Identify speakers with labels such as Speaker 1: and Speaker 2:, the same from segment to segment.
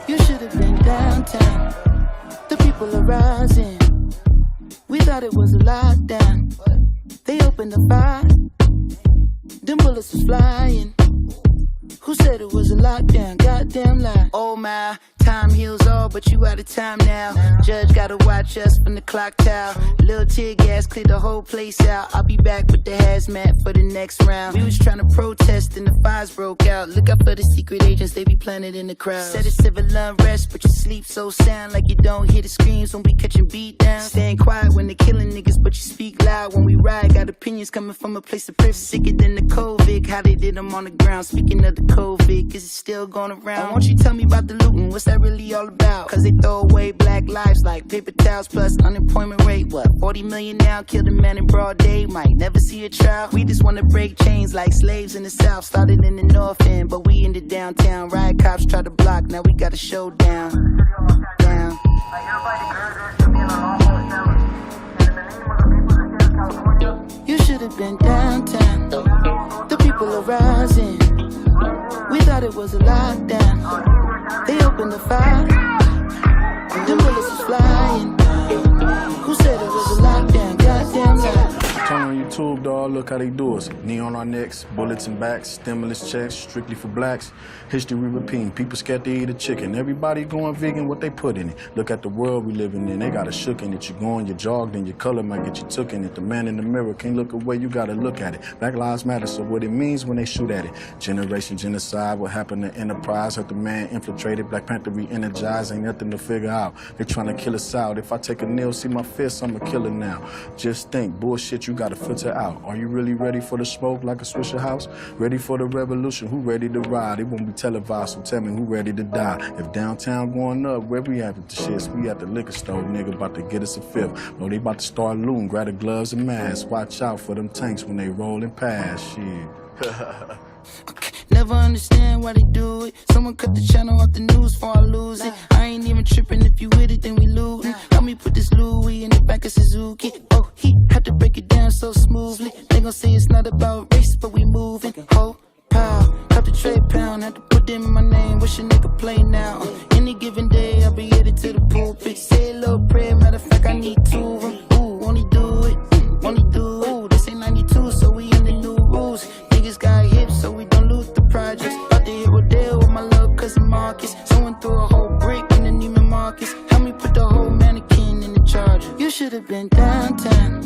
Speaker 1: You should have been downtown. The people are rising. We thought it was a lockdown. They opened the fire. Them bullets was flying. Who said it was a lockdown? Goddamn lie. Oh my, time heals all, but you out of time now. Judge gotta watch us from the clock tower. Little tear gas cleared the whole place out. I'll be back with the hazmat for the next round. We was trying to protest and the fires broke out. Look out for the secret agents, they be planted in the crowd. Said it's civil unrest, but you sleep so sound like you don't hear the screams when we catching beat down. Staying quiet when they killing niggas, but you speak loud when we ride. Got opinions coming from a place of privilege. Sicker than the COVID, how they did them on the ground. Speaking of the COVID, is it still going around? Won't you tell me about the looting? What's that really all about? Cause they throw away black lives like paper towels plus unemployment rate. What, 40 million now? Killed a man in broad day, might never see a trial. We just wanna break chains like slaves in the south. Started in the north end, but we in the downtown. Riot cops tried to block, now we got a showdown. Down. You should have been downtown. The people are rising. We thought it was a lockdown. They opened the fire. Them bullets was flying. Who said it was a lockdown? Goddamn lie.
Speaker 2: Turn on YouTube, dawg, look how they do us. Knee on our necks, bullets and backs, stimulus checks, strictly for blacks. History repeating, people scared to eat a chicken. Everybody going vegan, what they put in it. Look at the world we living in, they got a shook in it. You going, you jogged, and your color might get you took in it. The man in the mirror can't look away, you gotta look at it. Black lives matter, so what it means when they shoot at it. Generation genocide, what happened to Enterprise? Hurt the man infiltrated, Black Panther re-energized, ain't nothing to figure out. They trying to kill us out. If I take a nail, see my fist, I'm a killer now. Just think, bullshit, you gotta filter out. Are you really ready for the smoke like a Swisher House? Ready for the revolution? Who ready to ride? It won't be televised, so tell me who ready to die. If downtown going up, where we at with the shits? We at the liquor store, nigga, about to get us a fifth. No, they about to start looting, grab the gloves and masks. Watch out for them tanks when they rolling past, shit.
Speaker 1: Never understand why they do it. Someone cut the channel off the news before I lose it. I ain't even tripping, if you with it, then we lootin'. Help me put this Louis in the back of Suzuki. Oh, he had to break it down so smoothly. They gon' say it's not about race, but we moving. Ho, pow, cut the trade pound. Had to put in my name, wish a nigga play now. Any given day, I'll be headed to the pulpit. Say a little prayer, matter of fact, I need two of them. Ooh, won't he do it? Won't he do it? Ooh, this ain't 92, so we in the new rules. Niggas got hips, so we don't lose the projects. About to hit Rodale with my little cousin Marcus. Someone threw a whole brick in the Neiman Marcus. Help me put the whole mannequin in the charger. You should have been downtown.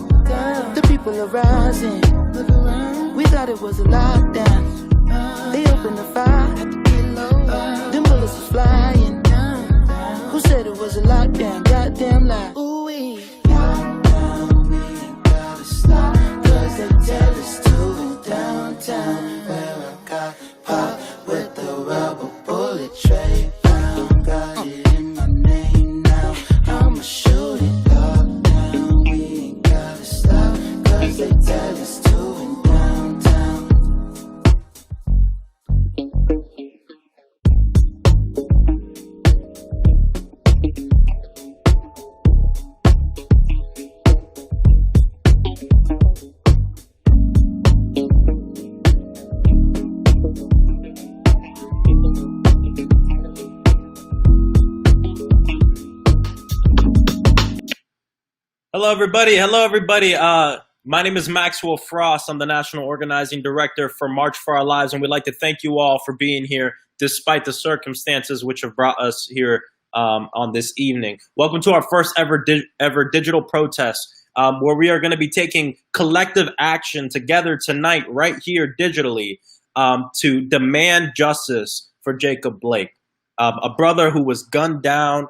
Speaker 1: The people are rising. We thought it was a lockdown. They opened the fire. Them bullets was flying. Who said it was a lockdown? Goddamn lie. Ooh-wee. Lockdown, we ain't gotta stop. Cause they tell us to downtown, where I got popped with the rubber bullet tray down. Got it in my name now. I'ma shoot it. Lockdown, we ain't gotta stop. Cause they tell us to in downtown.
Speaker 3: Hello, everybody. Hello, everybody. My name is Maxwell Frost. I'm the National Organizing Director for March for Our Lives, and we'd like to thank you all for being here despite the circumstances which have brought us here on this evening. Welcome to our first ever digital protest, where we are going to be taking collective action together tonight right here digitally to demand justice for Jacob Blake, a brother who was gunned down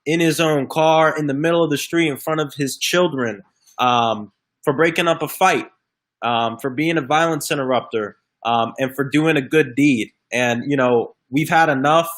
Speaker 3: in his own car in the middle of the street in front of his children for breaking up a fight, for being a violence interrupter, and for doing a good deed. And, you know, we've had enough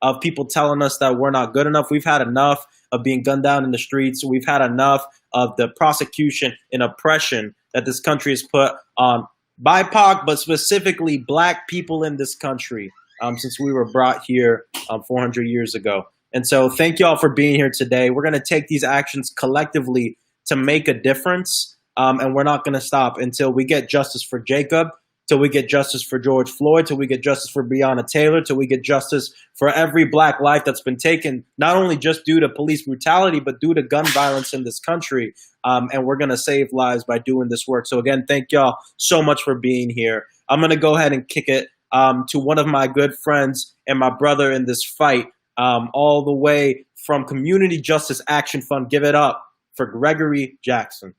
Speaker 3: of people telling us that we're not good enough. We've had enough of being gunned down in the streets. We've had enough of the prosecution and oppression that this country has put on BIPOC, but specifically Black people in this country since we were brought here 400 years ago. And so thank you all for being here today. We're going to take these actions collectively to make a difference, and we're not going to stop until we get justice for Jacob, till we get justice for George Floyd, till we get justice for Breonna Taylor, till we get justice for every black life that's been taken, not only just due to police brutality, but due to gun violence in this country. And we're going to save lives by doing this work. So again, thank y'all so much for being here. I'm going to go ahead and kick it to one of my good friends and my brother in this fight, all the way from Community Justice Action Fund. Give it up for Gregory Jackson.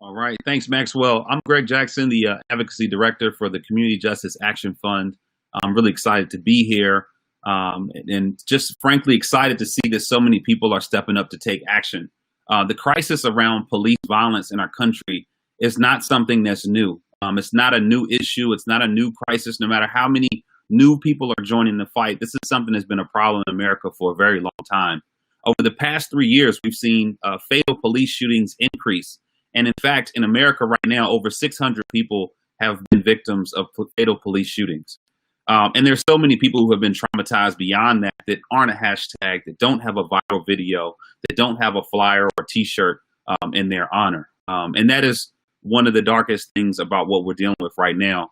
Speaker 4: All right. Thanks, Maxwell. I'm Greg Jackson, the Advocacy Director for the Community Justice Action Fund. I'm really excited to be here and just frankly excited to see that so many people are stepping up to take action. The crisis around police violence in our country is not something that's new. It's not a new issue. It's not a new crisis. No matter how many new people are joining the fight, this is something that's been a problem in America for a very long time. Over the past 3 years, we've seen fatal police shootings increase. And in fact, in America right now, over 600 people have been victims of fatal police shootings. And there's so many people who have been traumatized beyond that, that aren't a hashtag, that don't have a viral video, that don't have a flyer or T-shirt in their honor. And that is one of the darkest things about what we're dealing with right now.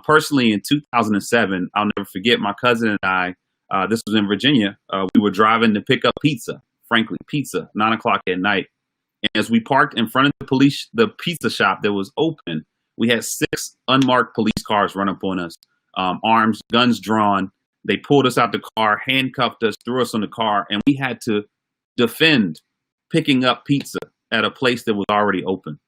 Speaker 4: Personally, in 2007, I'll never forget, my cousin and I, this was in Virginia, we were driving to pick up pizza, frankly, pizza, 9 o'clock at night. And as we parked in front of the pizza shop that was open, we had 6 unmarked police cars run up on us, arms, guns drawn. They pulled us out the car, handcuffed us, threw us on the car, and we had to defend picking up pizza at a place that was already open.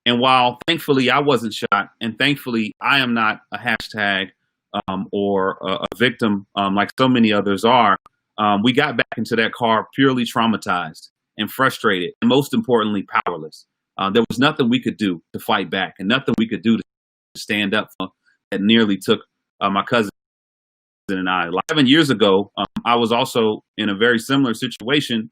Speaker 4: And while thankfully I wasn't shot, and thankfully I am not a hashtag or a victim like so many others are, we got back into that car purely traumatized and frustrated, and most importantly, powerless. There was nothing we could do to fight back, and nothing we could do to stand up for that nearly took my cousin and I. 11 years ago, I was also in a very similar situation,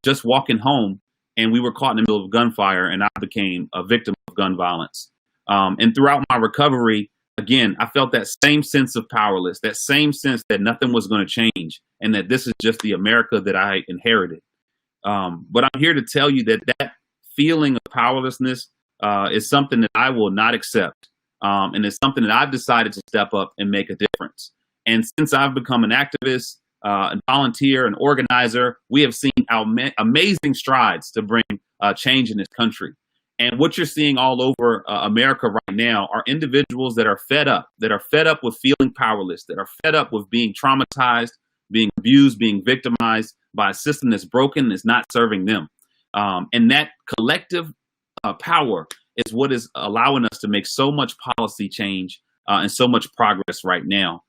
Speaker 4: just walking home, and we were caught in the middle of gunfire, and I became a victim of gun violence. And throughout my recovery, again, I felt that same sense of powerless, that same sense that nothing was going to change, and that this is just the America that I inherited. But I'm here to tell you that that feeling of powerlessness is something that I will not accept. And it's something that I've decided to step up and make a difference. And since I've become an activist, a volunteer, an organizer, we have seen amazing strides to bring change in this country. And what you're seeing all over America right now are individuals that are fed up with feeling powerless, that are fed up with being traumatized, being abused, being victimized by a system that's broken, that's not serving them. And that collective power is what is allowing us to make so much policy change and so much progress right now.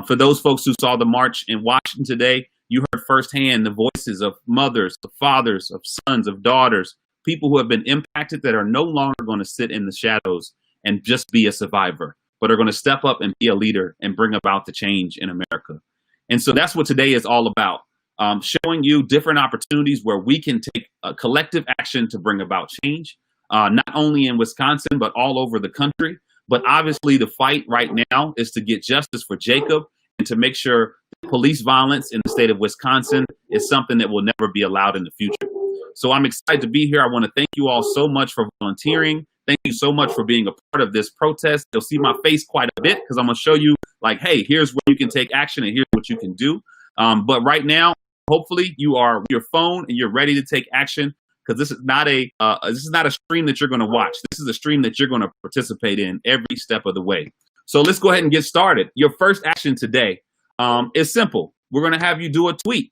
Speaker 4: For those folks who saw the march in Washington today, you heard firsthand the voices of mothers, of fathers, of sons, of daughters, people who have been impacted that are no longer going to sit in the shadows and just be a survivor, but are going to step up and be a leader and bring about the change in America. And so that's what today is all about, showing you different opportunities where we can take a collective action to bring about change, not only in Wisconsin, but all over the country. But obviously the fight right now is to get justice for Jacob and to make sure that police violence in the state of Wisconsin is something that will never be allowed in the future. So I'm excited to be here. I want to thank you all so much for volunteering. Thank you so much for being a part of this protest. You'll see my face quite a bit because I'm going to show you, like, hey, here's where you can take action and here's what you can do. But right now, hopefully you are with your phone and you're ready to take action, because this is not a stream that you're going to watch. This is a stream that you're going to participate in every step of the way. So let's go ahead and get started. Your first action today is simple. We're going to have you do a tweet.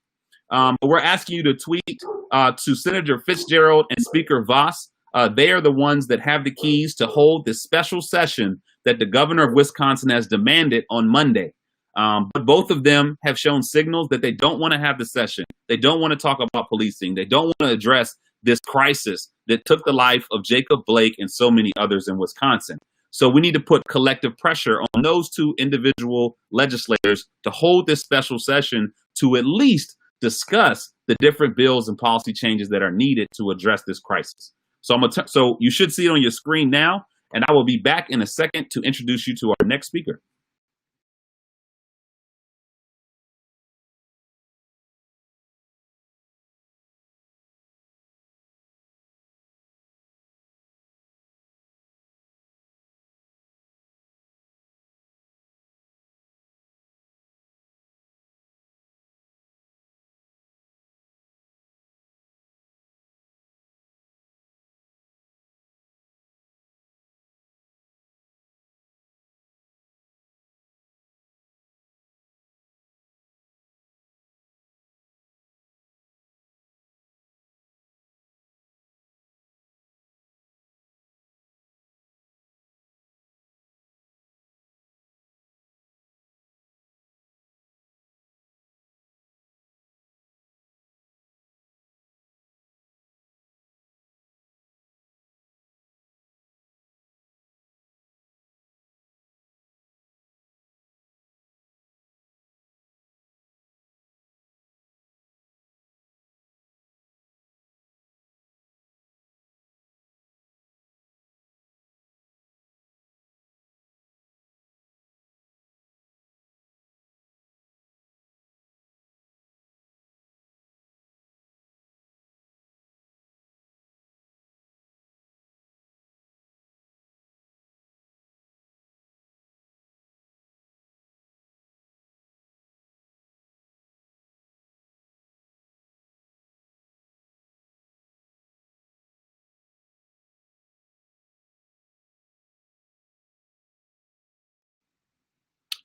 Speaker 4: We're asking you to tweet to Senator Fitzgerald and Speaker Voss. They are the ones that have the keys to hold this special session that the governor of Wisconsin has demanded on Monday. But both of them have shown signals that they don't want to have the session. They don't want to talk about policing. They don't want to address this crisis that took the life of Jacob Blake and so many others in Wisconsin. So we need to put collective pressure on those two individual legislators to hold this special session to at least discuss the different bills and policy changes that are needed to address this crisis. So so you should see it on your screen now, and I will be back in a second to introduce you to our next speaker.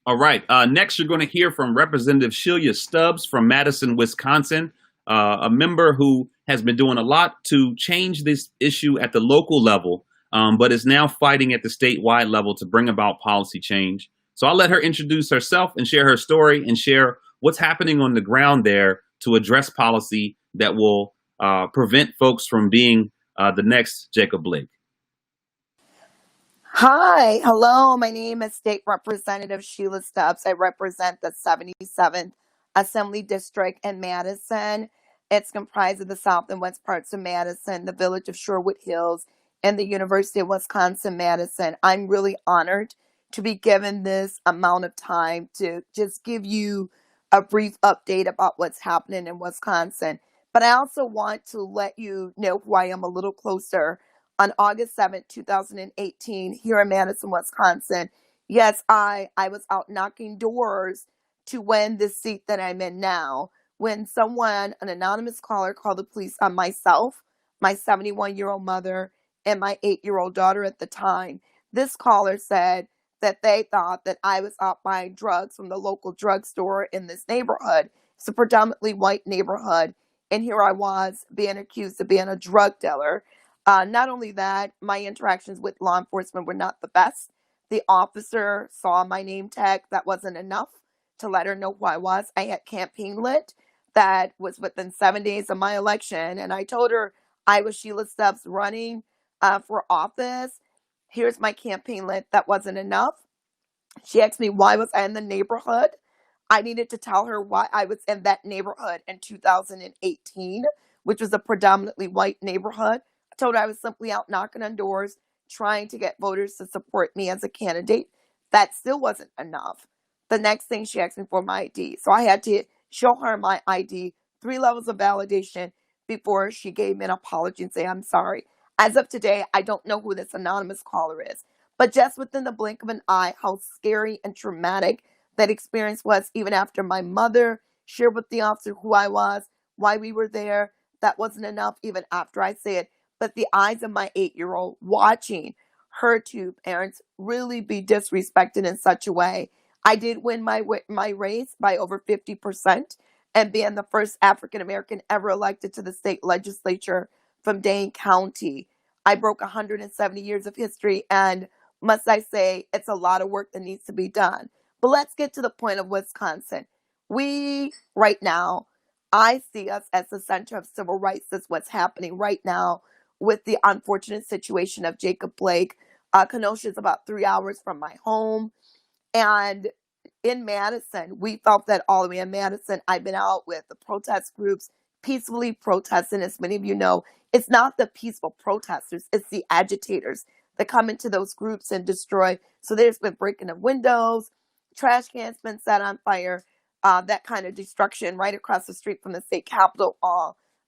Speaker 4: All right. Next, you're going to hear from Representative Shelia Stubbs from Madison, Wisconsin, a member who has been doing a lot to change this issue at the local level, but is now fighting at the statewide level to bring about policy change. So I'll let her introduce herself and share her story and share what's happening on the ground there to address policy that will prevent folks from being the next Jacob Blake.
Speaker 5: Hi, hello. My name is State Representative Shelia Stubbs. I represent the 77th Assembly District in Madison. It's comprised of the south and west parts of Madison, the village of Sherwood Hills, and the University of Wisconsin-Madison. I'm really honored to be given this amount of time to just give you a brief update about what's happening in Wisconsin. But I also want to let you know who I am a little closer. On August 7th, 2018, here in Madison, Wisconsin, yes, I was out knocking doors to win this seat that I'm in now. When someone, an anonymous caller, called the police on myself, my 71-year-old mother, and my 8-year-old daughter at the time, this caller said that they thought that I was out buying drugs from the local drugstore in this neighborhood. It's a predominantly white neighborhood, and here I was being accused of being a drug dealer. Not only that, my interactions with law enforcement were not the best. The officer saw my name tag. That wasn't enough to let her know who I was. I had campaign lit that was within 7 days of my election, and I told her I was Shelia Stubbs running for office. Here's my campaign lit. That wasn't enough. She asked me why was I in the neighborhood. I needed to tell her why I was in that neighborhood in 2018, which was a predominantly white neighborhood. I told her I was simply out knocking on doors, trying to get voters to support me as a candidate. That still wasn't enough. The next thing, she asked me for my ID. So I had to show her my ID, 3 levels of validation before she gave me an apology and say, I'm sorry. As of today, I don't know who this anonymous caller is. But just within the blink of an eye, how scary and traumatic that experience was, even after my mother shared with the officer who I was, why we were there. That wasn't enough even after I said, but the eyes of my 8-year-old watching her two parents really be disrespected in such a way. I did win my race by over 50% and being the first African-American ever elected to the state legislature from Dane County. I broke 170 years of history, and must I say, it's a lot of work that needs to be done. But let's get to the point of Wisconsin. We, right now, I see us as the center of civil rights. That's what's happening right now with the unfortunate situation of Jacob Blake. Kenosha is about 3 hours from my home. And in Madison, we felt that all the way in Madison. I've been out with the protest groups, peacefully protesting. As many of you know, it's not the peaceful protesters, it's the agitators that come into those groups and destroy. So there's been breaking of windows, trash cans been set on fire, that kind of destruction right across the street from the state capitol.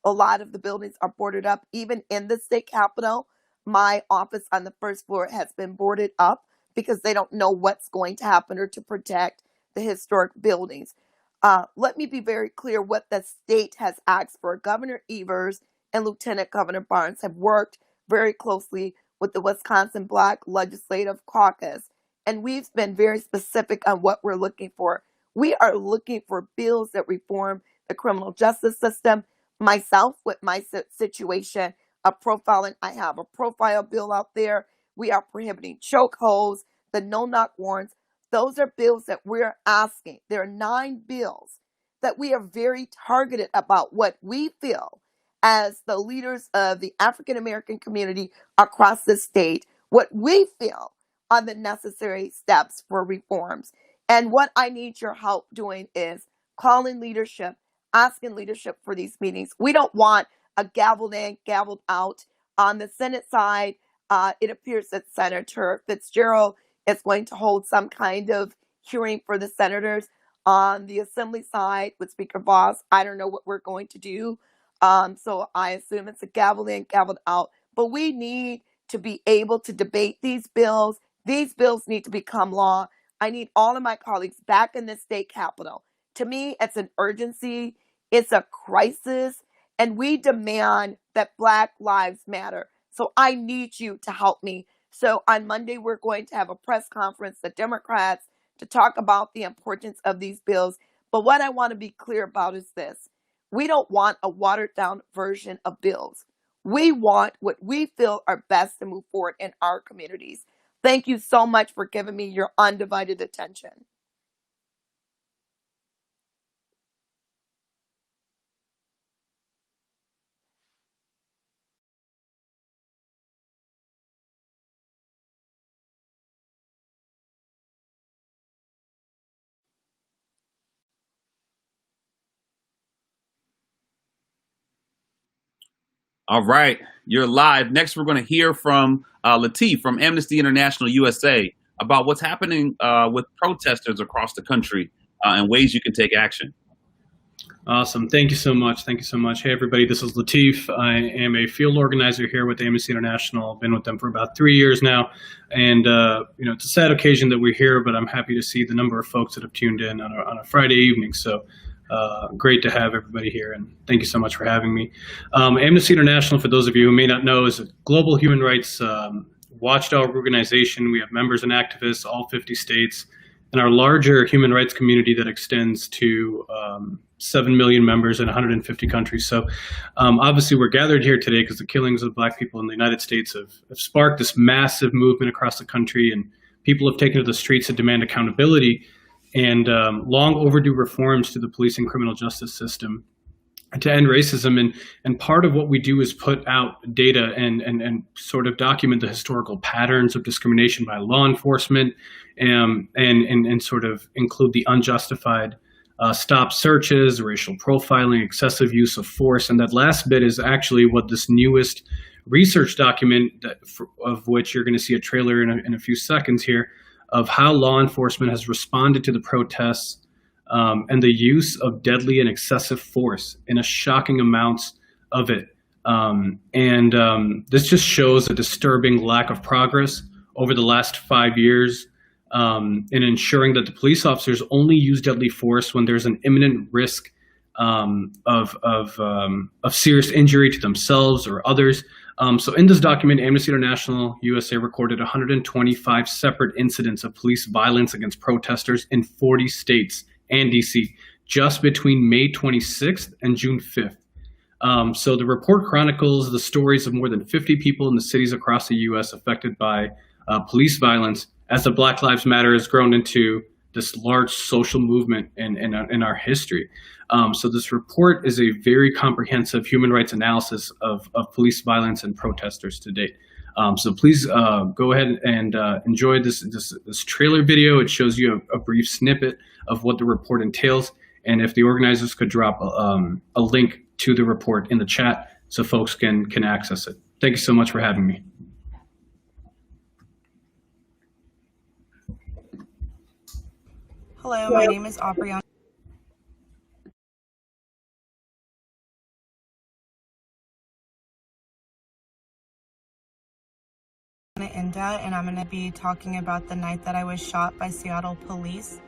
Speaker 5: A lot of the buildings are boarded up. Even in the state capitol, my office on the first floor has been boarded up because they don't know what's going to happen or to protect the historic buildings. Let me be very clear what the state has asked for. Governor Evers and Lieutenant Governor Barnes have worked very closely with the Wisconsin Black Legislative Caucus, and we've been very specific on what we're looking for. We are looking for bills that reform the criminal justice system. Myself, with my situation of profiling, I have a profile bill out there. We are prohibiting chokeholds, the no-knock warrants. Those are bills that we're asking. There are 9 bills that we are very targeted about what we feel as the leaders of the African American community across the state, what we feel are the necessary steps for reforms. And what I need your help doing is calling leadership, asking leadership for these meetings. We don't want a gavelled in, gavelled out. On the Senate side, it appears that Senator Fitzgerald is going to hold some kind of hearing for the senators. On the Assembly side, with Speaker Voss, I don't know what we're going to do. So I assume it's a gavel in, gavel out. But we need to be able to debate these bills. These bills need to become law. I need all of my colleagues back in the state capitol. To me, it's an urgency. It's a crisis. And we demand that Black lives matter. So I need you to help me. So on Monday, we're going to have a press conference, the Democrats, to talk about the importance of these bills. But what I want to be clear about is this. We don't want a watered down version of bills. We want what we feel are best to move forward in our communities. Thank you so much for giving me your undivided attention.
Speaker 4: All right, you're live. Next, we're going to hear from Latif from Amnesty International USA about what's happening with protesters across the country and ways you can take action.
Speaker 6: Awesome. Thank you so much. Thank you so much. Hey, everybody, this is Latif. I am a field organizer here with Amnesty International. I've been with them for about 3 years now. And, it's a sad occasion that we're here, but I'm happy to see the number of folks that have tuned in on a Friday evening. So great to have everybody here. And thank you so much for having me. Amnesty International, for those of you who may not know, is a global human rights watchdog organization. We have members and activists, all 50 states, and our larger human rights community that extends to 7 million members in 150 countries. So obviously we're gathered here today because the killings of Black people in the United States have sparked this massive movement across the country, and people have taken to the streets to demand accountability and long overdue reforms to the police and criminal justice system to end racism. And part of what we do is put out data and sort of document the historical patterns of discrimination by law enforcement and sort of include the unjustified stop searches, racial profiling, excessive use of force. And that last bit is actually what this newest research document, of which you're going to see a trailer in a few seconds here, of how law enforcement has responded to the protests and the use of deadly and excessive force in a shocking amounts of it. This just shows a disturbing lack of progress over the last 5 years in ensuring that the police officers only use deadly force when there's an imminent risk of serious injury to themselves or others. So in this document, Amnesty International USA recorded 125 separate incidents of police violence against protesters in 40 states and DC just between May 26th and June 5th. So the report chronicles the stories of more than 50 people in the cities across the US affected by police violence as the Black Lives Matter has grown into this large social movement in our history. So this report is a very comprehensive human rights analysis of police violence and protesters to date. So please go ahead and enjoy this trailer video. It shows you a brief snippet of what the report entails. And if the organizers could drop a link to the report in the chat so folks can access it. Thank you so much for having me.
Speaker 7: Hello, my name is Aubrey. And I'm going to be talking about the night that I was shot by Seattle police.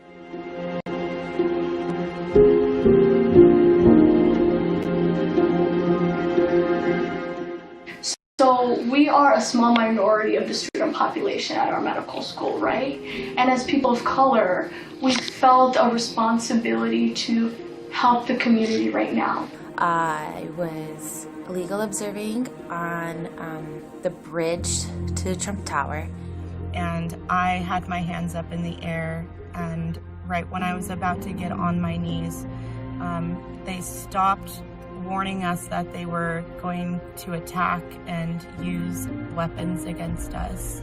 Speaker 8: So we are a small minority of the student population at our medical school, right? And as people of color, we felt a responsibility to help the community right now.
Speaker 9: I was illegal observing on the bridge to Trump Tower.
Speaker 7: And I had my hands up in the air, and right when I was about to get on my knees, they stopped, warning us that they were going to attack and use weapons against us.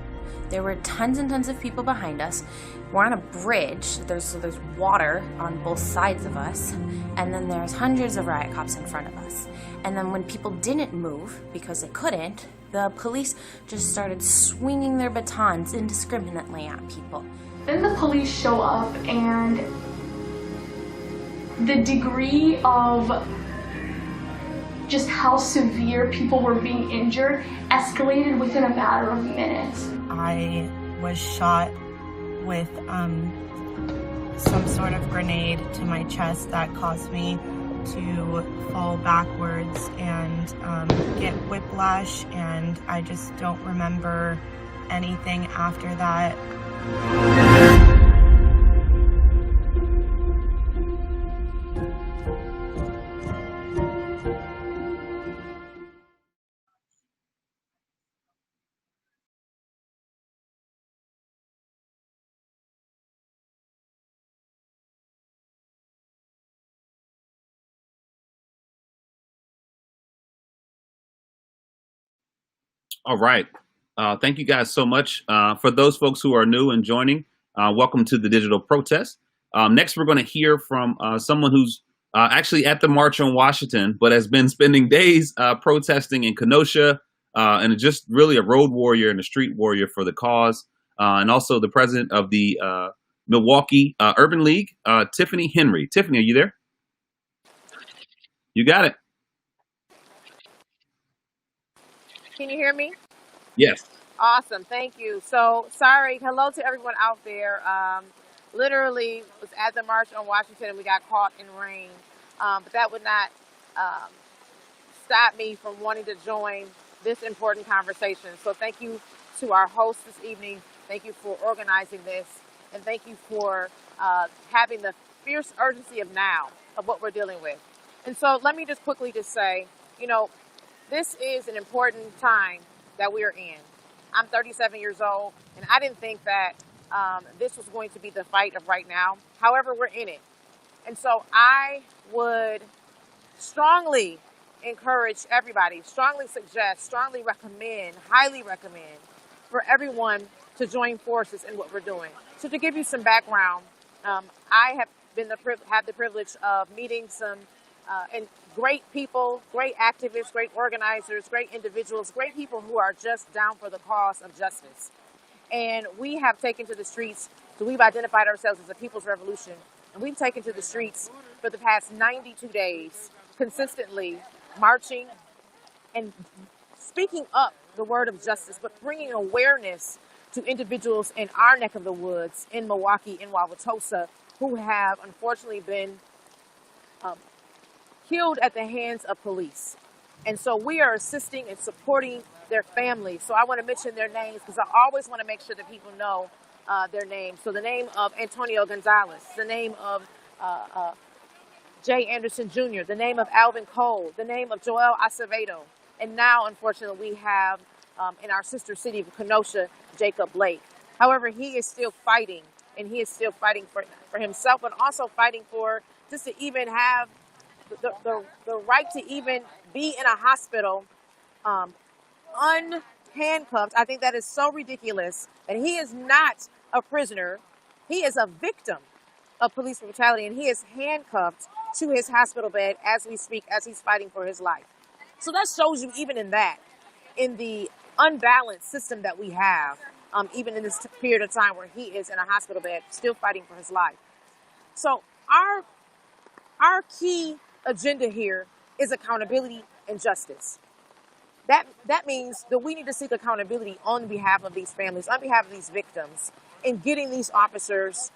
Speaker 9: There were tons and tons of people behind us. We're on a bridge, there's water on both sides of us, and then there's hundreds of riot cops in front of us. And then when people didn't move, because they couldn't, the police just started swinging their batons indiscriminately at people.
Speaker 8: Then the police show up, and the degree of just how severe people were being injured escalated within a matter of minutes.
Speaker 7: I was shot with some sort of grenade to my chest that caused me to fall backwards and get whiplash, and I just don't remember anything after that.
Speaker 4: All right. Thank you guys so much. For those folks who are new and joining, welcome to the digital protest. Next, we're going to hear from someone who's actually at the March on Washington, but has been spending days protesting in Kenosha and just really a road warrior and a street warrior for the cause. And also the president of the Milwaukee Urban League, Tiffany Henry. Tiffany, are you there? You got it.
Speaker 10: Can you hear me?
Speaker 4: Yes.
Speaker 10: Awesome. Thank you. So sorry. Hello to everyone out there. Literally was at the March on Washington and we got caught in rain. But that would not stop me from wanting to join this important conversation. So thank you to our host this evening. Thank you for organizing this. And thank you for having the fierce urgency of now of what we're dealing with. And so let me just quickly just say, you know, this is an important time that we are in. I'm 37 years old, and I didn't think that this was going to be the fight of right now. However, we're in it. And so I would strongly encourage everybody, strongly suggest, strongly recommend, highly recommend for everyone to join forces in what we're doing. So to give you some background, I have had the privilege of meeting some and great people, great activists, great organizers, great individuals, great people who are just down for the cause of justice. And we have taken to the streets, so we've identified ourselves as a people's revolution, and we've taken to the streets for the past 92 days, consistently marching and speaking up the word of justice, but bringing awareness to individuals in our neck of the woods, in Milwaukee, in Wauwatosa, who have unfortunately been killed at the hands of police. And so we are assisting and supporting their families. So I want to mention their names because I always want to make sure that people know their names. So the name of Antonio Gonzalez, the name of Jay Anderson Jr., the name of Alvin Cole, the name of Joel Acevedo. And now, unfortunately, we have in our sister city of Kenosha, Jacob Blake. However, he is still fighting, and he is still fighting for himself, but also fighting for just to even have the right to even be in a hospital unhandcuffed. I think that is so ridiculous. And he is not a prisoner. He is a victim of police brutality, and he is handcuffed to his hospital bed as we speak, as he's fighting for his life. So that shows you even in that, in the unbalanced system that we have, even in this period of time where he is in a hospital bed, still fighting for his life. So our key agenda here is accountability and justice. That means that we need to seek accountability on behalf of these families, on behalf of these victims, and getting these officers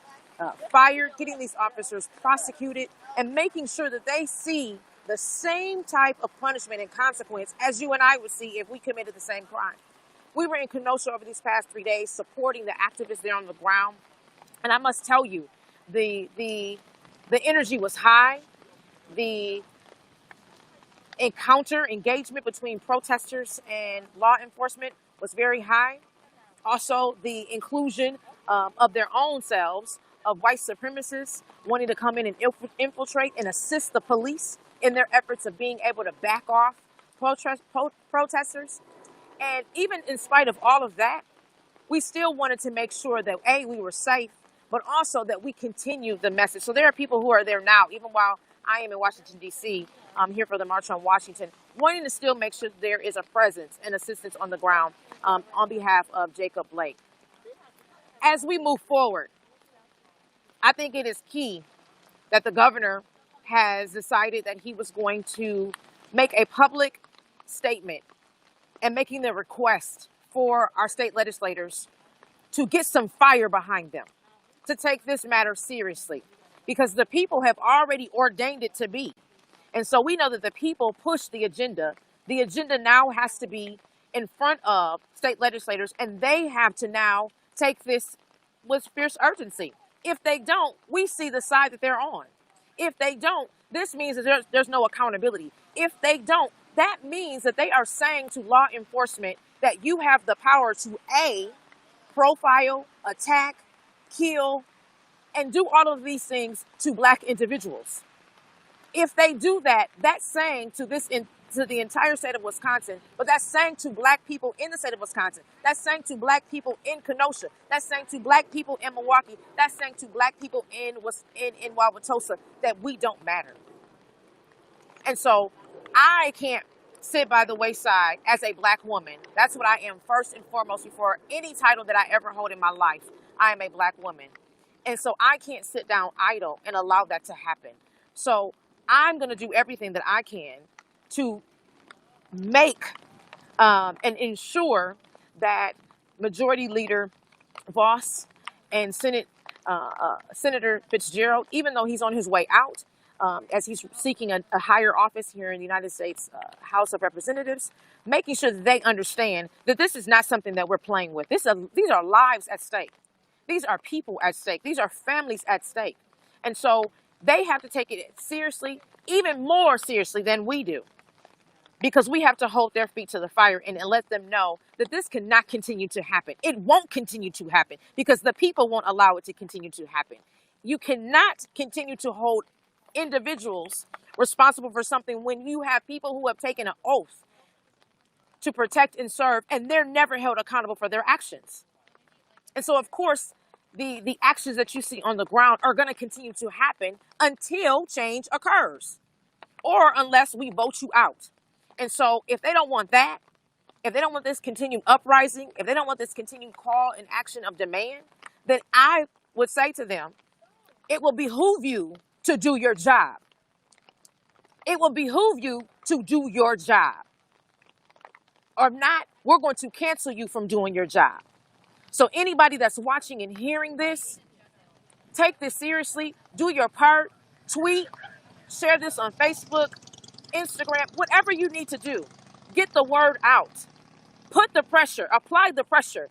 Speaker 10: fired, getting these officers prosecuted, and making sure that they see the same type of punishment and consequence as you and I would see if we committed the same crime. We were in Kenosha over these past 3 days supporting the activists there on the ground. And I must tell you, the energy was high. The engagement between protesters and law enforcement was very high. Also, the inclusion of their own selves of white supremacists wanting to come in and infiltrate and assist the police in their efforts of being able to back off protesters. And even in spite of all of that, we still wanted to make sure that, A, we were safe, but also that we continue the message. So there are people who are there now, even while I am in Washington, D.C., here for the March on Washington, wanting to still make sure there is a presence and assistance on the ground on behalf of Jacob Blake. As we move forward, I think it is key that the governor has decided that he was going to make a public statement and making the request for our state legislators to get some fire behind them, to take this matter seriously, because the people have already ordained it to be. And so we know that the people push the agenda. The agenda now has to be in front of state legislators, and they have to now take this with fierce urgency. If they don't, we see the side that they're on. If they don't, This means that there's no accountability. If they don't, that means that they are saying to law enforcement that you have the power to A, profile, attack, kill, and do all of these things to Black individuals. If they do that, that's saying to the entire state of Wisconsin, but that's saying to Black people in the state of Wisconsin, that's saying to Black people in Kenosha, that's saying to Black people in Milwaukee, that's saying to Black people in Wauwatosa that we don't matter. And so I can't sit by the wayside as a Black woman. That's what I am first and foremost before any title that I ever hold in my life. I am a Black woman. And so I can't sit down idle and allow that to happen. So I'm going to do everything that I can to make and ensure that Majority Leader Voss and Senator Fitzgerald, even though he's on his way out, as he's seeking a higher office here in the United States House of Representatives, making sure that they understand that this is not something that we're playing with. These are lives at stake. These are people at stake. These are families at stake. And so they have to take it seriously, even more seriously than we do, because we have to hold their feet to the fire and let them know that this cannot continue to happen. It won't continue to happen because the people won't allow it to continue to happen. You cannot continue to hold individuals responsible for something when you have people who have taken an oath to protect and serve, and they're never held accountable for their actions. And so, of course, the actions that you see on the ground are going to continue to happen until change occurs or unless we vote you out. And so if they don't want that, if they don't want this continued uprising, if they don't want this continued call and action of demand, then I would say to them, it will behoove you to do your job. It will behoove you to do your job. Or not, we're going to cancel you from doing your job. So anybody that's watching and hearing this, take this seriously, do your part, tweet, share this on Facebook, Instagram, whatever you need to do. Get the word out. Put the pressure, apply the pressure.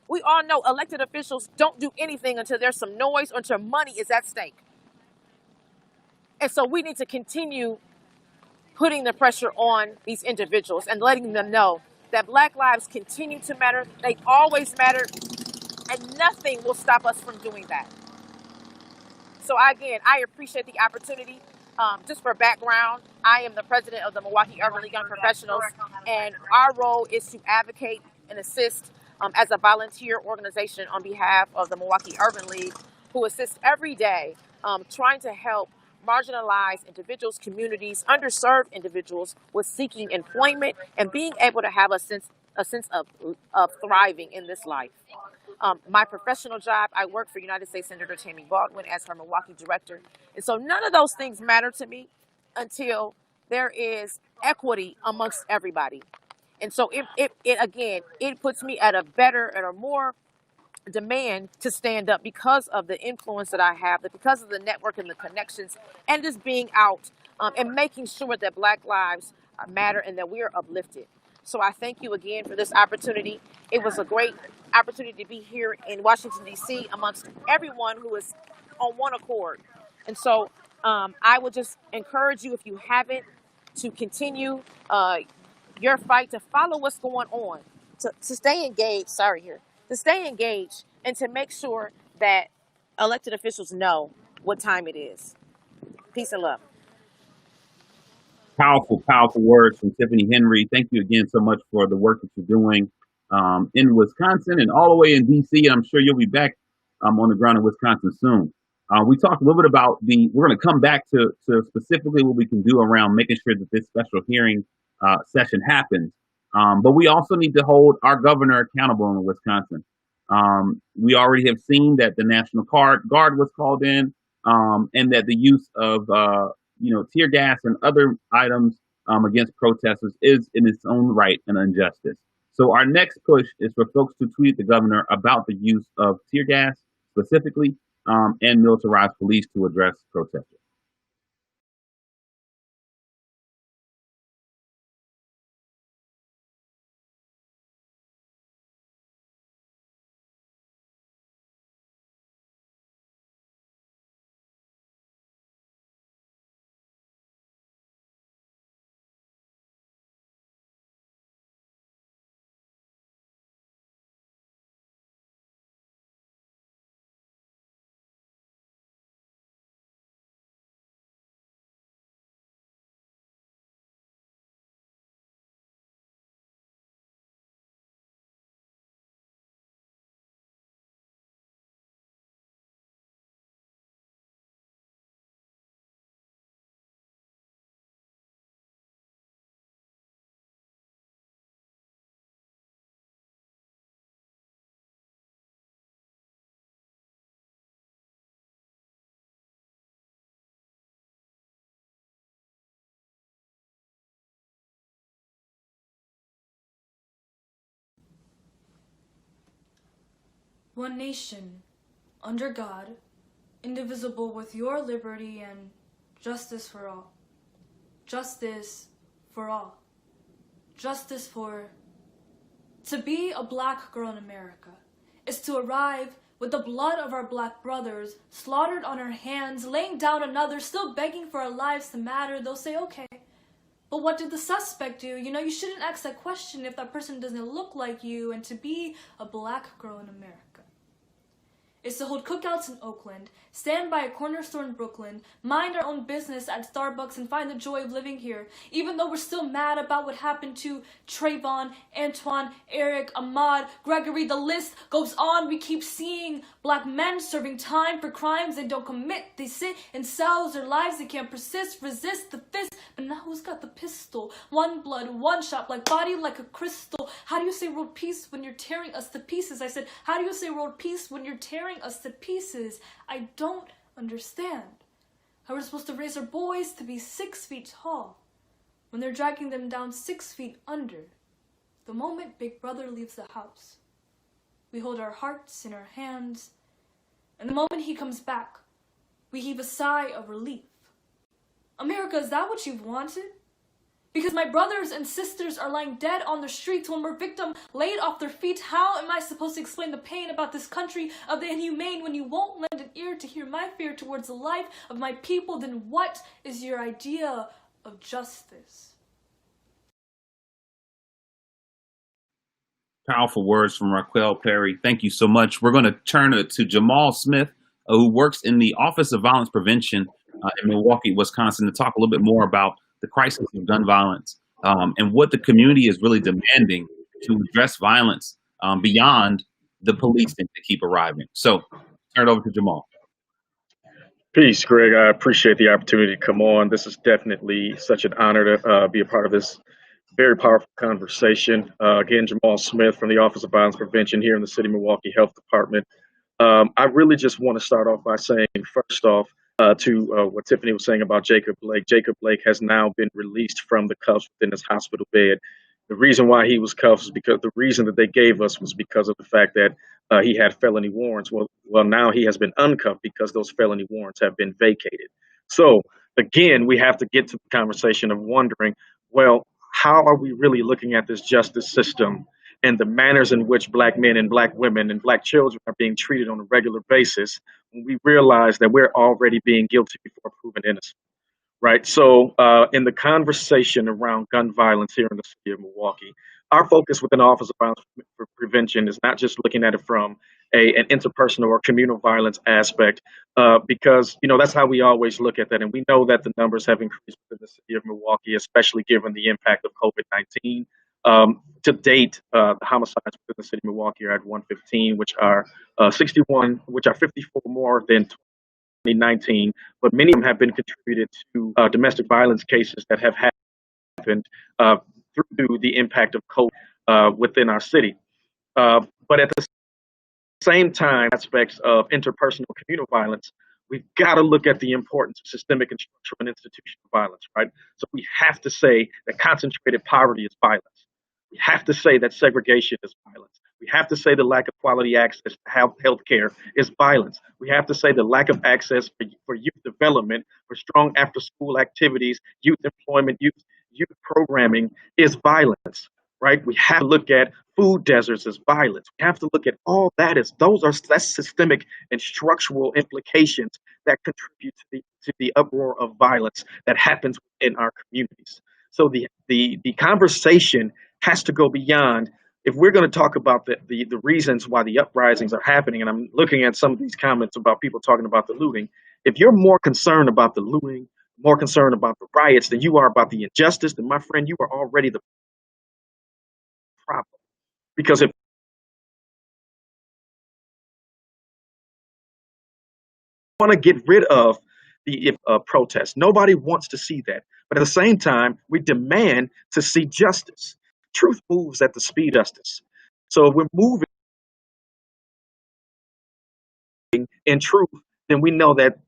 Speaker 10: We all know elected officials don't do anything until there's some noise or until money is at stake. And so we need to continue putting the pressure on these individuals and letting them know that Black lives continue to matter. They always matter. And nothing will stop us from doing that. So again, I appreciate the opportunity. Just for background, I am the president of the Milwaukee Urban League Young Professionals, and our role is to advocate and assist as a volunteer organization on behalf of the Milwaukee Urban League, who assists every day trying to help marginalized individuals, communities, underserved individuals with seeking employment and being able to have a sense of thriving in this life. My professional job, I work for United States Senator Tammy Baldwin as her Milwaukee director. And so none of those things matter to me until there is equity amongst everybody. And so it puts me at a more demand to stand up because of the influence that I have, because of the network and the connections, and just being out and making sure that Black lives matter and that we are uplifted. So I thank you again for this opportunity. It was a great opportunity to be here in Washington, D.C. amongst everyone who is on one accord. And so I would just encourage you, if you haven't, to continue your fight, to follow what's going on, to stay engaged, to stay engaged and to make sure that elected officials know what time it is. Peace and love.
Speaker 4: Powerful, powerful words from Tiffany Henry. Thank you again so much for the work that you're doing in Wisconsin and all the way in D.C. I'm sure you'll be back on the ground in Wisconsin soon. We talked a little bit about we're going to come back to specifically what we can do around making sure that this special hearing session happens. But we also need to hold our governor accountable in Wisconsin. We already have seen that the National Guard was called in, and that the use of tear gas and other items against protesters is in its own right an injustice. So our next push is for folks to tweet the governor about the use of tear gas specifically and militarized police to address protesters.
Speaker 11: one nation, under God, indivisible, with your liberty and justice for all. Justice for all. Justice for... To be a black girl in America is to arrive with the blood of our black brothers slaughtered on our hands, laying down another, still begging for our lives to matter. They'll say, okay, but what did the suspect do? You know, you shouldn't ask that question if that person doesn't look like you. And to be a black girl in America is to hold cookouts in Oakland, stand by a corner store in Brooklyn, mind our own business at Starbucks, and find the joy of living here, even though we're still mad about what happened to Trayvon, Antoine, Eric, Ahmaud, Gregory. The list goes on. We keep seeing black men serving time for crimes they don't commit. They sit in cells, their lives they can't persist, resist the fist. But now who's got the pistol? One blood, one shot, black body like a crystal. How do you say world peace when you're tearing us to pieces? I said, how do you say world peace when you're tearing us to pieces? I don't understand how we're supposed to raise our boys to be 6 feet tall when they're dragging them down 6 feet under the moment Big Brother leaves the house. We hold our hearts in our hands, and the moment he comes back, we heave a sigh of relief. America, is that what you've wanted? Because my brothers and sisters are lying dead on the streets when we're victim laid off their feet. How am I supposed to explain the pain about this country of the inhumane when you won't lend an ear to hear my fear towards the life of my people? Then what is your idea of justice?
Speaker 4: Powerful words from Raquel Perry. Thank you so much. We're going to turn it to Jamaal Smith, who works in the Office of Violence Prevention in Milwaukee, Wisconsin, to talk a little bit more about the crisis of gun violence and what the community is really demanding to address violence beyond the policing to keep arriving. So turn it over to Jamaal.
Speaker 12: Peace, Greg. I appreciate the opportunity to come on. This is definitely such an honor to be a part of this very powerful conversation. Again, Jamaal Smith from the Office of Violence Prevention here in the City of Milwaukee Health Department. I really just want to start off by saying, first off, to what Tiffany was saying about Jacob Blake. Jacob Blake has now been released from the cuffs within his hospital bed. The reason why he was cuffed is because the reason that they gave us was because of the fact that he had felony warrants. Well, now he has been uncuffed because those felony warrants have been vacated. So again, we have to get to the conversation of wondering, well, how are we really looking at this justice system and the manners in which black men and black women and black children are being treated on a regular basis when we realize that we're already being guilty before proven innocent, right? So in the conversation around gun violence here in the city of Milwaukee, our focus within the Office of Violence Prevention is not just looking at it from an interpersonal or communal violence aspect, because, you know, that's how we always look at that. And we know that the numbers have increased within the city of Milwaukee, especially given the impact of COVID-19. To date, the homicides within the city of Milwaukee are at 115, which are 54 more than 2019, but many of them have been contributed to domestic violence cases that have happened through the impact of COVID within our city. But at the same time, aspects of interpersonal communal violence, we've got to look at the importance of systemic and structural and institutional violence, right? So we have to say that concentrated poverty is violence. We have to say that segregation is violence. We have to say the lack of quality access to health care is violence. We have to say the lack of access for youth development, for strong after-school activities, youth employment, youth programming is violence, right? We have to look at food deserts as violence. We have to look at all that that's systemic and structural implications that contribute to the uproar of violence that happens in our communities. So the conversation has to go beyond, if we're going to talk about the reasons why the uprisings are happening, and I'm looking at some of these comments about people talking about the looting, if you're more concerned about the looting, more concerned about the riots than you are about the injustice, then my friend, you are already the problem. Because if you want to get rid of the protest, nobody wants to see that. But at the same time, we demand to see justice. Truth moves at the speed of justice. So if we're moving in truth, then we know that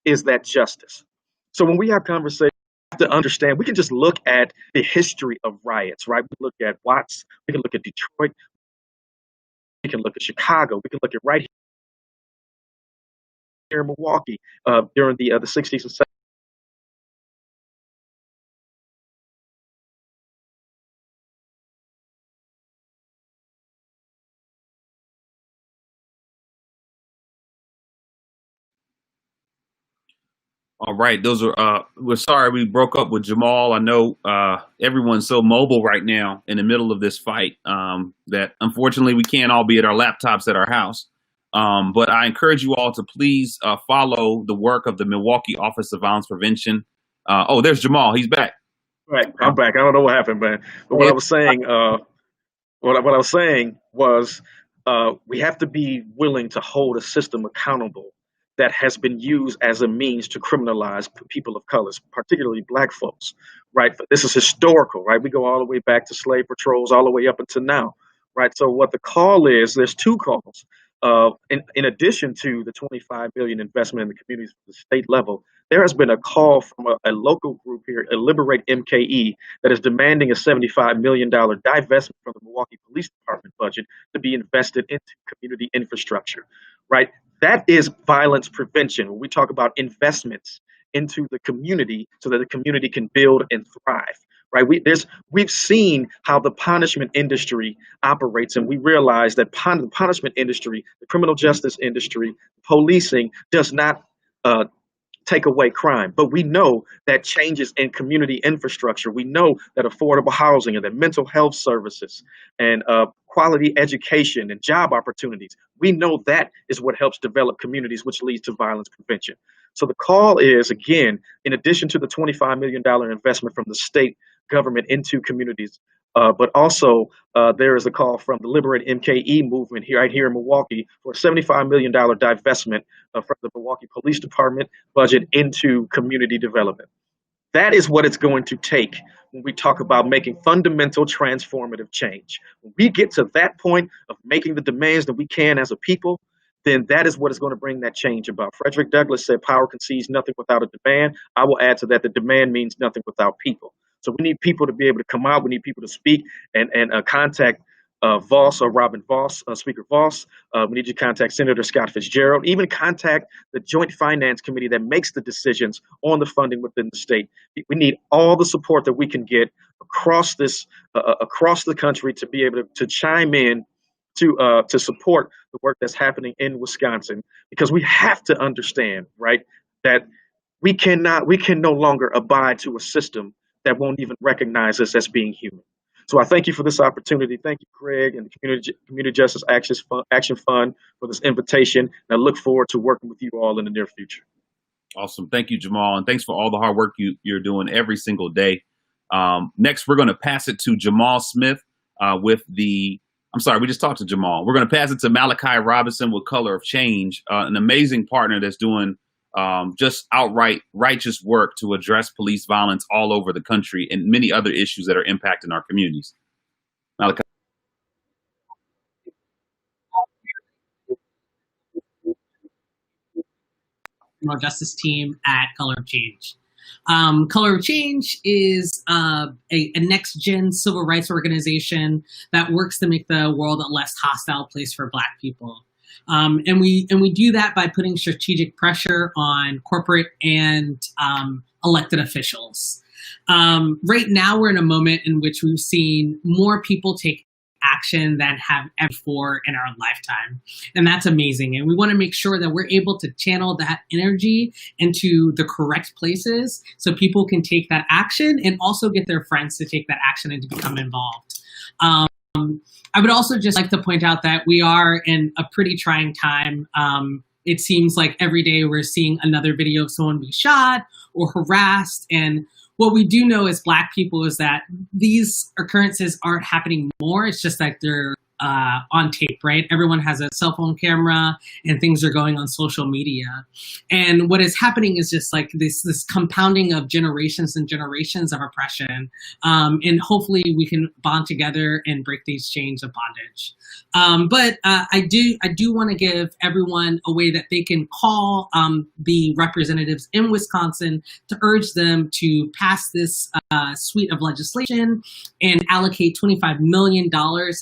Speaker 12: is that justice. So when we have conversations, we have to understand, we can just look at the history of riots, right? We look at Watts, we can look at Detroit, We can look at Chicago. We can look at right here in Milwaukee during the 60s and 70s.
Speaker 4: All right, those are. We're sorry we broke up with Jamaal. I know everyone's so mobile right now in the middle of this fight that unfortunately we can't all be at our laptops at our house. But I encourage you all to please follow the work of the Milwaukee Office of Violence Prevention. Oh, there's Jamaal. He's back.
Speaker 12: Right, I'm back. I don't know what happened, man. But what I was saying, what I was saying was, we have to be willing to hold a system accountable that has been used as a means to criminalize people of colors, particularly Black folks, right? This is historical, right? We go all the way back to slave patrols, all the way up until now, right? So what the call is, there's two calls. In addition to the $25 billion investment in the communities at the state level, there has been a call from a local group here, Liberate MKE, that is demanding a $75 million divestment from the Milwaukee Police Department budget to be invested into community infrastructure, right? That is violence prevention. When we talk about investments into the community so that the community can build and thrive, right? We've seen how the punishment industry operates, and we realize that the punishment industry, the criminal justice industry, policing does not take away crime. But we know that changes in community infrastructure. We know that affordable housing and that mental health services and quality education and job opportunities, we know that is what helps develop communities, which leads to violence prevention. So the call is, again, in addition to the $25 million investment from the state government into communities, but also there is a call from the Liberate MKE movement right here in Milwaukee for a $75 million divestment from the Milwaukee Police Department budget into community development. That is what it's going to take when we talk about making fundamental transformative change. When we get to that point of making the demands that we can as a people, then that is what is going to bring that change about. Frederick Douglass said, power concedes nothing without a demand. I will add to that, the demand means nothing without people. So we need people to be able to come out. We need people to speak and contact Voss or Robin Voss, Speaker Voss. We need you to contact Senator Scott Fitzgerald, even contact the Joint Finance Committee that makes the decisions on the funding within the state. We need all the support that we can get across the country to be able to chime in to support the work that's happening in Wisconsin, because we have to understand, right, that we can no longer abide to a system that won't even recognize us as being human. So I thank you for this opportunity. Thank you, Craig, and the Community Justice Action Fund for this invitation. And I look forward to working with you all in the near future.
Speaker 4: Awesome. Thank you, Jamaal. And thanks for all the hard work you're doing every single day. Next, we're going to pass it to Jamaal Smith I'm sorry, we just talked to Jamaal. We're going to pass it to Malachi Robinson with Color of Change, an amazing partner that's doing just outright righteous work to address police violence all over the country and many other issues that are impacting our communities. Malachi.
Speaker 13: Criminal justice team at Color of Change. Color of Change is a NextGen civil rights organization that works to make the world a less hostile place for Black people. And we do that by putting strategic pressure on corporate and elected officials. Right now, we're in a moment in which we've seen more people take action than have ever before in our lifetime. And that's amazing. And we want to make sure that we're able to channel that energy into the correct places so people can take that action and also get their friends to take that action and to become involved. I would also just like to point out that we are in a pretty trying time. It seems like every day we're seeing another video of someone being shot or harassed. And what we do know as Black people is that these occurrences aren't happening more. It's just that they're on tape, right? Everyone has a cell phone camera and things are going on social media. And what is happening is just like this compounding of generations and generations of oppression. And hopefully we can bond together and break these chains of bondage. But I do want to give everyone a way that they can call the representatives in Wisconsin to urge them to pass this suite of legislation and allocate $25 million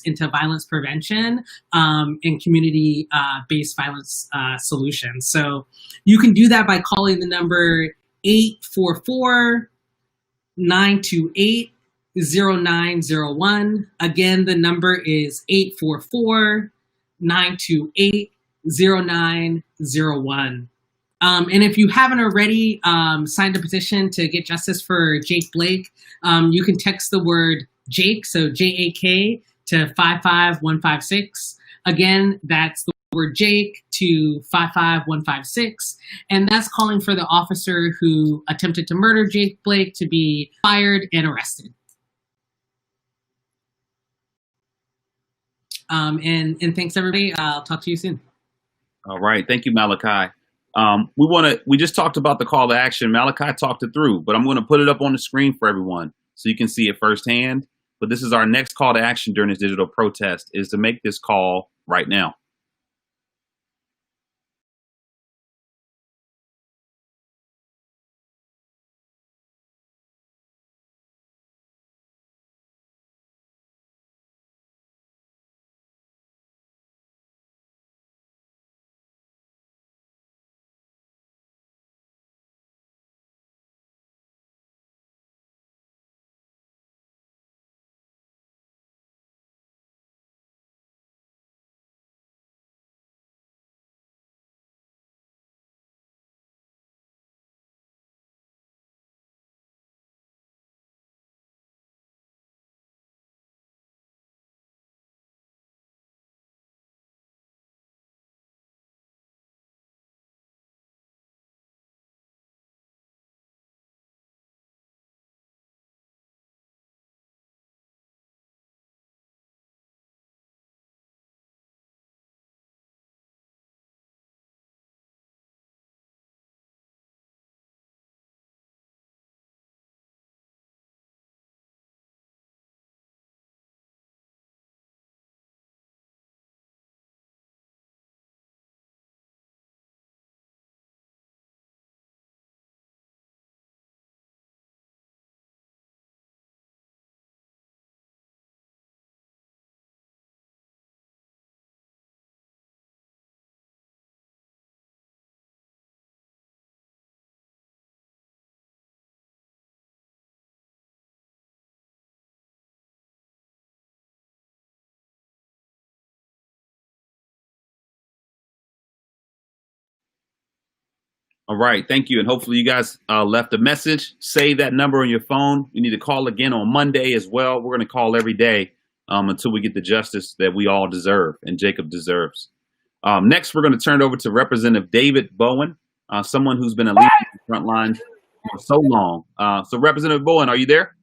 Speaker 13: into violence prevention and community-based violence solutions. So you can do that by calling the number 844-928-0901. Again, the number is 844-928-0901. And if you haven't already signed a petition to get justice for Jake Blake, you can text the word Jake, so J-A-K, to 55156. Again, that's the word Jake to 55156. And that's calling for the officer who attempted to murder Jake Blake to be fired and arrested. And thanks, everybody. I'll talk to you soon.
Speaker 4: All right. Thank you, Malachi. We just talked about the call to action. Malachi talked it through, but I'm going to put it up on the screen for everyone so you can see it firsthand. But this is our next call to action during this digital protest, is to make this call right now. All right, thank you. And hopefully you guys left a message. Save that number on your phone. You need to call again on Monday as well. We're going to call every day until we get the justice that we all deserve and Jacob deserves. Next, we're going to turn it over to Representative David Bowen, someone who's been a leader in the front line for so long. So Representative Bowen, are you there?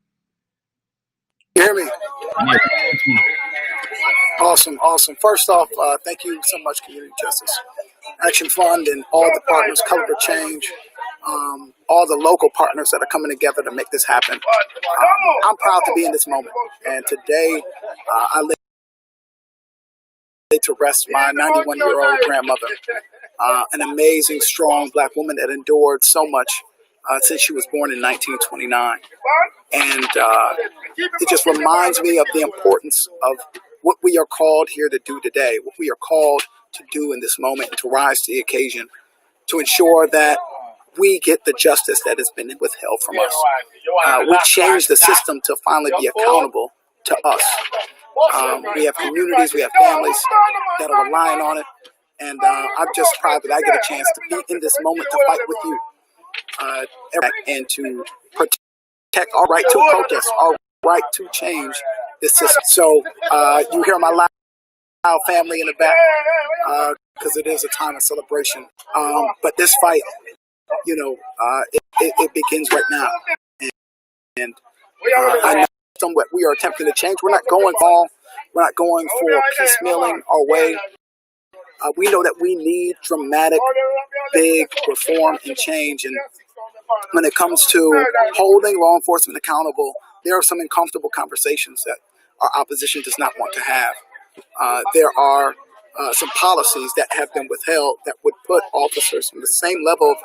Speaker 14: You hear me?
Speaker 4: Yeah.
Speaker 14: Awesome. First off, thank you so much, Community Justice Action Fund and all the partners, Color for Change, all the local partners that are coming together to make this happen. I'm proud to be in this moment. And today, I lay to rest my 91-year-old grandmother, an amazing, strong Black woman that endured so much since she was born in 1929. And it just reminds me of the importance of what we are called here to do today, what we are called to do in this moment, and to rise to the occasion to ensure that we get the justice that has been withheld from us. We change the system to finally be accountable to us. We have communities, we have families that are relying on it, and I'm just proud that I get a chance to be in this moment to fight with you and to protect our right to protest, our right to change this system. So you hear my loud family in the back because it is a time of celebration. But this fight, it begins right now. And I know what we are attempting to change. We're not going for piecemealing our way. We know that we need dramatic, big reform and change. And when it comes to holding law enforcement accountable, there are some uncomfortable conversations that our opposition does not want to have. There are some policies that have been withheld that would put officers on the same level of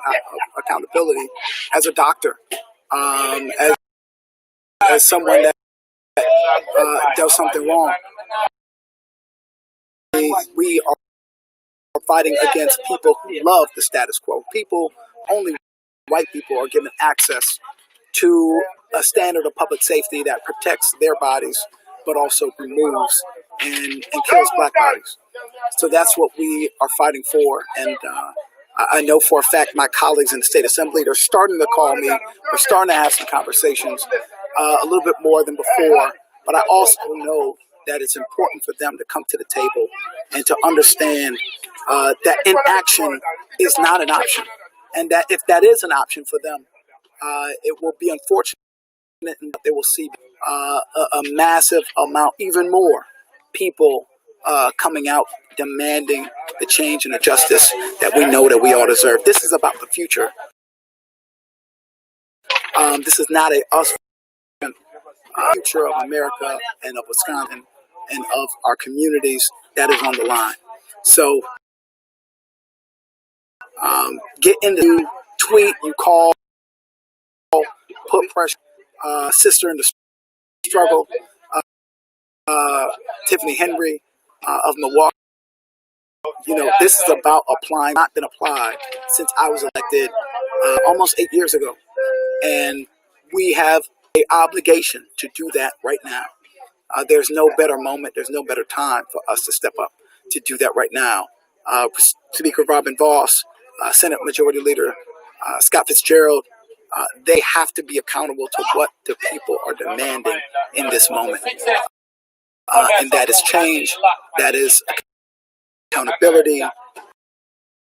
Speaker 14: accountability as a doctor, as someone that does something wrong. we are fighting against people who love the status quo. Only white people are given access to a standard of public safety that protects their bodies, but also removes and kills black bodies. So that's what we are fighting for. And I know for a fact my colleagues in the state assembly, they're starting to call me. We're starting to have some conversations a little bit more than before. But I also know that it's important for them to come to the table and to understand that inaction is not an option. And that if that is an option for them, it will be unfortunate and they will see a massive amount, even more people coming out demanding the change and the justice that we know that we all deserve. This is about the future. This is not a us future of America and of Wisconsin and of our communities that is on the line. So get in the tweet, you call, put pressure, sister in the struggle, Tiffany Henry of Milwaukee. You know, this is about applying, not been applied since I was elected almost 8 years ago. And we have an obligation to do that right now. There's no better moment, there's no better time for us to step up to do that right now. Speaker Robin Voss, Senate Majority Leader Scott Fitzgerald, they have to be accountable to what the people are demanding in this moment. And that is change, that is accountability.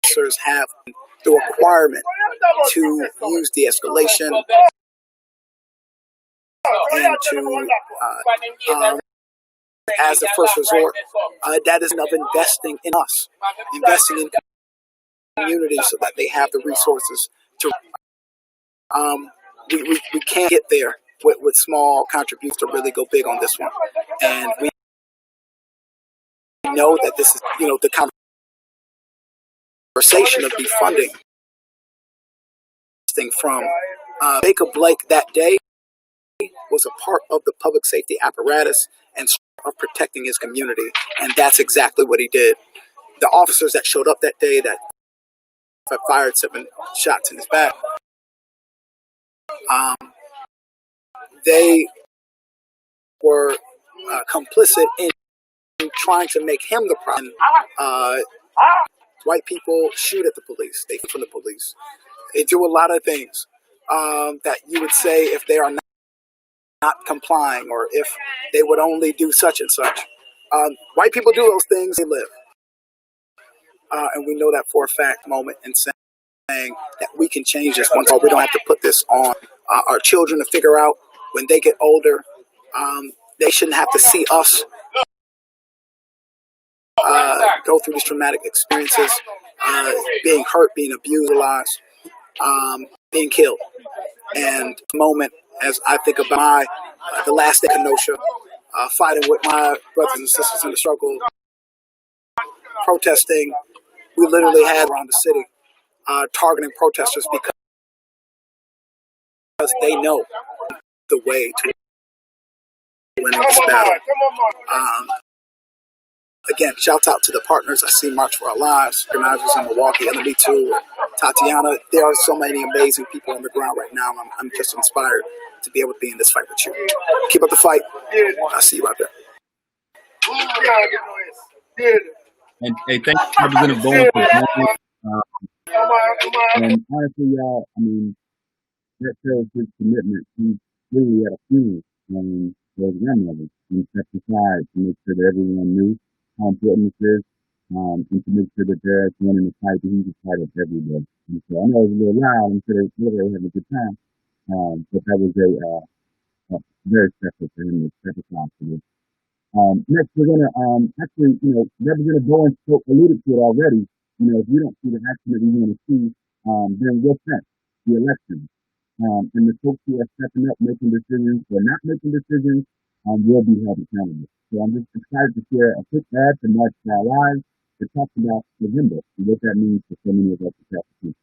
Speaker 14: Officers have the requirement to use de-escalation and to, as a first resort, that is of investing in us, investing in communities so that they have the resources to. We can't get there with small contributions to really go big on this one, and we know that this is, you know, the conversation of defunding thing from Jacob Blake that day was a part of the public safety apparatus and of protecting his community, and that's exactly what he did. The officers that showed up that day that fired 7 shots in his back, they were complicit in trying to make him the problem. White people shoot at the police. They from the police. They do a lot of things that you would say if they are not complying, or if they would only do such and such. White people do those things, they live. And we know that for a fact, moment, and saying that we can change this once. We don't have to put this on our children to figure out when they get older. They shouldn't have to see us go through these traumatic experiences, being hurt, being abused, lives, being killed. And the moment, as I think about the last day of Kenosha, fighting with my brothers and sisters in the struggle, protesting, we literally had around the city targeting protesters because they know the way to winning this battle. Again, shout out to the partners. I see March for Our Lives, organizers in Milwaukee, and Me Too, Tatiana. There are so many amazing people on the ground right now. I'm just inspired to be able to be in this fight with you. Keep up the fight. I'll see you out there.
Speaker 4: And hey, thank you, Representative Bowen, for joining. And honestly, y'all, I mean, that shows his commitment. He's really at a funeral for his grandmother and testified to make sure that everyone knew how important this is, and to make sure that they're going in the fight that he's a part of every day. And so I know it was a little loud, and so they were having a good time, but that was a very special for him to testify to this. Next, we're going to actually, you know, Representative Bowen alluded to it already. You know, if we don't see the action that we want to see, then we'll set the election. And the folks who are stepping up, making decisions or not making decisions, will be held accountable. So I'm just excited to share a quick ad to March for Our Lives that talks about November and what that means for so many of us across the country.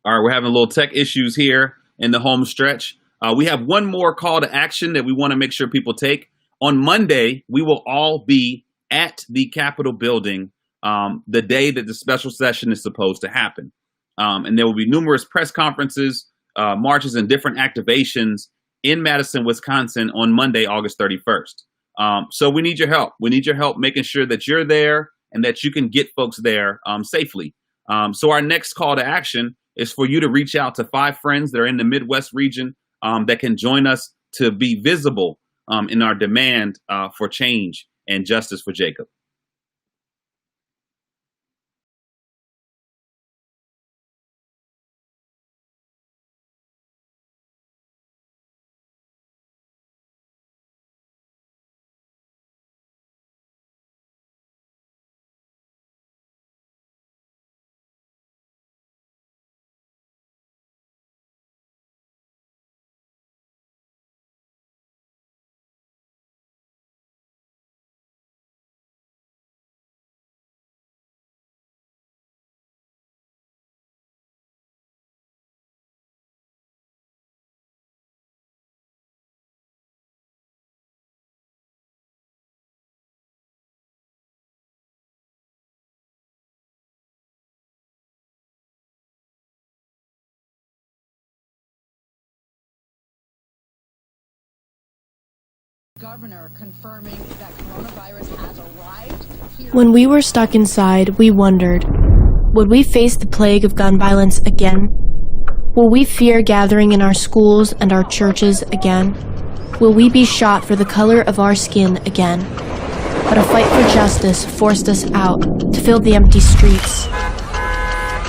Speaker 4: All right, we're having a little tech issues here in the home stretch. We have one more call to action that we want to make sure people take. On Monday, we will all be at the Capitol building the day that the special session is supposed to happen. And there will be numerous press conferences, marches, and different activations in Madison, Wisconsin on Monday, August 31st. So we need your help. We need your help making sure that you're there and that you can get folks there safely. So our next call to action is for you to reach out to 5 friends that are in the Midwest region that can join us to be visible in our demand for change and justice for Jacob.
Speaker 15: Governor confirming that coronavirus has arrived here.
Speaker 16: When we were stuck inside, we wondered, would we face the plague of gun violence again? Will we fear gathering in our schools and our churches again? Will we be shot for the color of our skin again? But a fight for justice forced us out to fill the empty streets.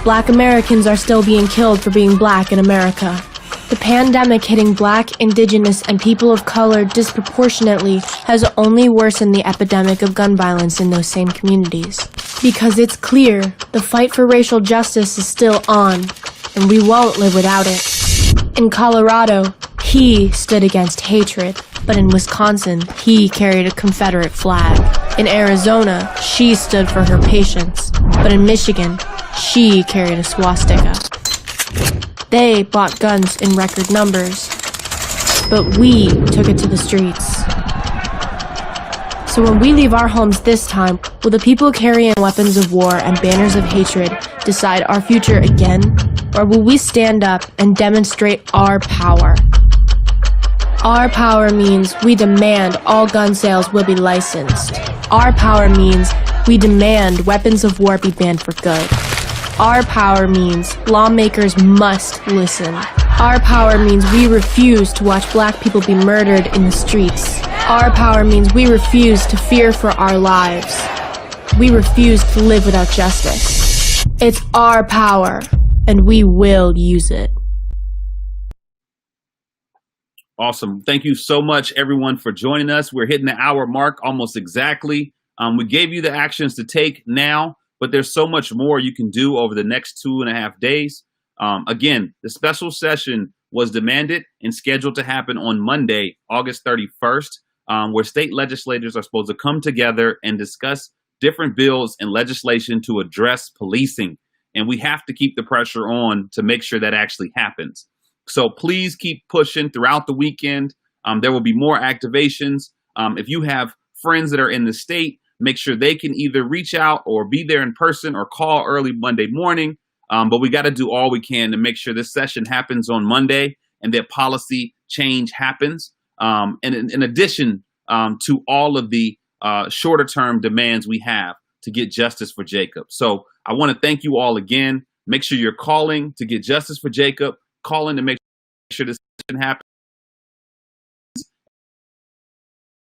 Speaker 16: Black Americans are still being killed for being black in America. The pandemic hitting Black, Indigenous, and people of color disproportionately has only worsened the epidemic of gun violence in those same communities. Because it's clear the fight for racial justice is still on, and we won't live without it. In Colorado, he stood against hatred, but in Wisconsin, he carried a Confederate flag. In Arizona, she stood for her patients, but in Michigan, she carried a swastika. They bought guns in record numbers, but we took it to the streets. So when we leave our homes this time, will the people carrying weapons of war and banners of hatred decide our future again? Or will we stand up and demonstrate our power? Our power means we demand all gun sales will be licensed. Our power means we demand weapons of war be banned for good. Our power means lawmakers must listen. Our power means we refuse to watch black people be murdered in the streets. Our power means we refuse to fear for our lives. We refuse to live without justice. It's our power, and we will use it.
Speaker 4: Awesome. Thank you so much, everyone, for joining us. We're hitting the hour mark almost exactly. We gave you the actions to take now, but there's so much more you can do over the next 2.5 days. Again, the special session was demanded and scheduled to happen on Monday, August 31st, where state legislators are supposed to come together and discuss different bills and legislation to address policing. And we have to keep the pressure on to make sure that actually happens. So please keep pushing throughout the weekend. There will be more activations. If you have friends that are in the state, make sure they can either reach out or be there in person or call early Monday morning. But we got to do all we can to make sure this session happens on Monday and that policy change happens. And in addition to all of the shorter term demands we have to get justice for Jacob. So I want to thank you all again. Make sure you're calling to get justice for Jacob, calling to make sure this session happens.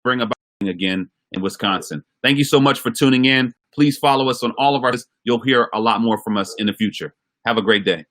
Speaker 4: Bring about again in Wisconsin. Thank you so much for tuning in. Please follow us on all of our. You'll hear a lot more from us in the future. Have a great day.